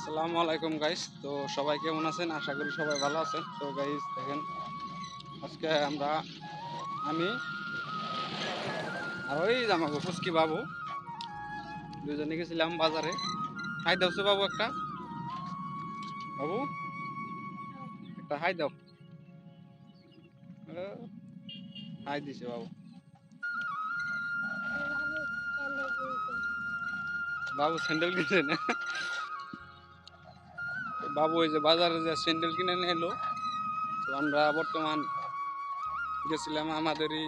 আসসালামু আলাইকুম গাইস। তো সবাই কেমন আছেন? আশা করি সবাই ভালো আছেন। তো গাইস দেখেন, আজকে আমি আর ওই আমাকে ফুচকি বাবু দুজনে গেছিলাম বাজারে। হাই দাও বাবু, একটা বাবু, একটা হাই দাও। হাই দিছে বাবু। বাবু স্যান্ডেল কিনছে না? বাবু ওই যে বাজারে যে স্যান্ডেল কিনে নিয়ে এলো। তো আমরা বর্তমান গেছিলাম আমাদেরই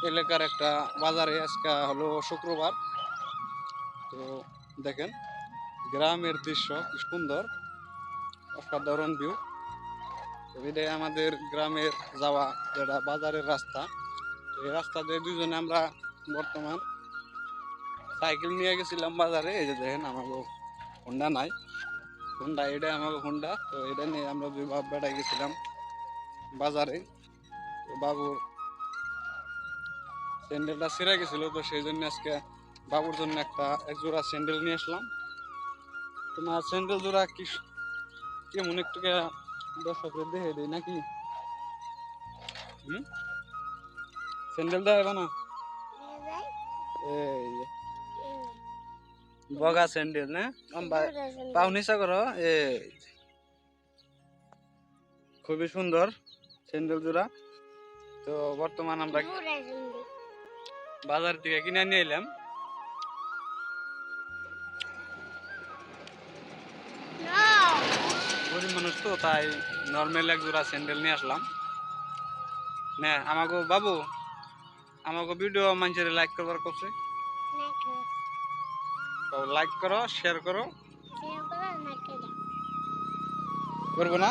এলাকার একটা বাজারে। আজকে হলো শুক্রবার। তো দেখেন গ্রামের দৃশ্য কি সুন্দর, অসাধারণ ভিউ। এটাই আমাদের গ্রামের যাওয়া যেটা বাজারের রাস্তা। এই রাস্তা দিয়ে দুজনে আমরা বর্তমান সাইকেল নিয়ে গেছিলাম বাজারে। এই যে দেখেন আমাকে হোন্ডা নাই, হোন্ডা এটা আমাকে হোন্ডা। তো এটা নিয়ে আমরা দুই বাপ বেড়াই গেছিলাম বাজারে। তো বাবুর স্যান্ডেলটা ছিঁড়ে গেছিল, তো সেই জন্য আজকে বাবুর জন্য এক জোড়া স্যান্ডেল নিয়ে আসলাম। তোমার স্যান্ডেল জোড়া কেমন একটু দর্শকের দেখে দেয় নাকি? স্যান্ডেল দেয় না? এই বগা স্যান্ডেল না, পাও নিচা করো। খুবই সুন্দর স্যান্ডেল জোড়া। তো বর্তমান আমরা বাজার থেকে কিনে নিয়ে এলাম। গরিব মানুষ তো, তাই নর্মাল এক জোড়া স্যান্ডেল নিয়ে আসলাম। না আমাকে বাবু, আমাকে ভিডিও মানুষের লাইক করবার করছে, লাইক করো, শেয়ার করো। করবো না?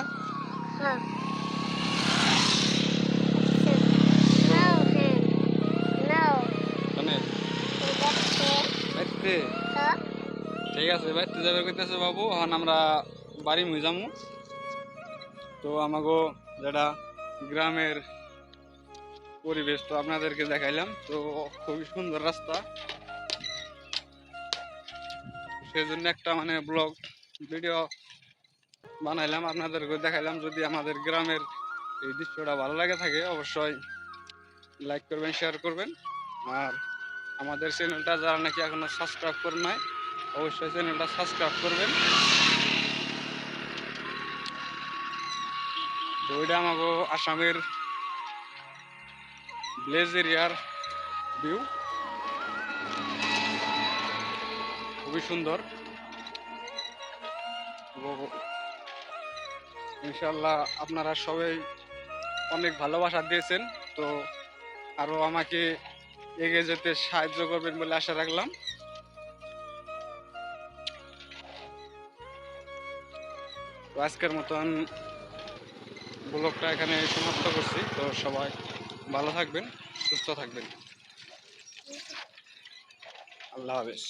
ঠিক আছে, বাইতে যাবে কইতেছে বাবু। এখন আমরা বাড়ি মুই যাবো। তো আমাকে যেটা গ্রামের পরিবেশ তো আপনাদেরকে দেখাইলাম। তো খুবই সুন্দর রাস্তা, সেই জন্য একটা ব্লগ ভিডিও বানাইলাম, আপনাদেরকে দেখাইলাম। যদি আমাদের গ্রামের এই দৃশ্যটা ভালো লাগে থাকে অবশ্যই লাইক করবেন, শেয়ার করবেন। আর আমাদের চ্যানেলটা যারা নাকি এখনো সাবস্ক্রাইব করেন নাই, অবশ্যই চ্যানেলটা সাবস্ক্রাইব করবেন। তো ওইটা আমাকে আসামের ভিলেজ এরিয়ার ভিউ, খুবই সুন্দর। ইনশাল্লাহ আপনারা সবাই অনেক ভালোবাসা দিয়েছেন। তো আরো আমাকে এগিয়ে যেতে সাহায্য করবেন বলে আশা রাখলাম। তো আজকের মতন ব্লগটা এখানে সমাপ্ত করছি। তো সবাই ভালো থাকবেন, সুস্থ থাকবেন। আল্লাহ হাফেজ।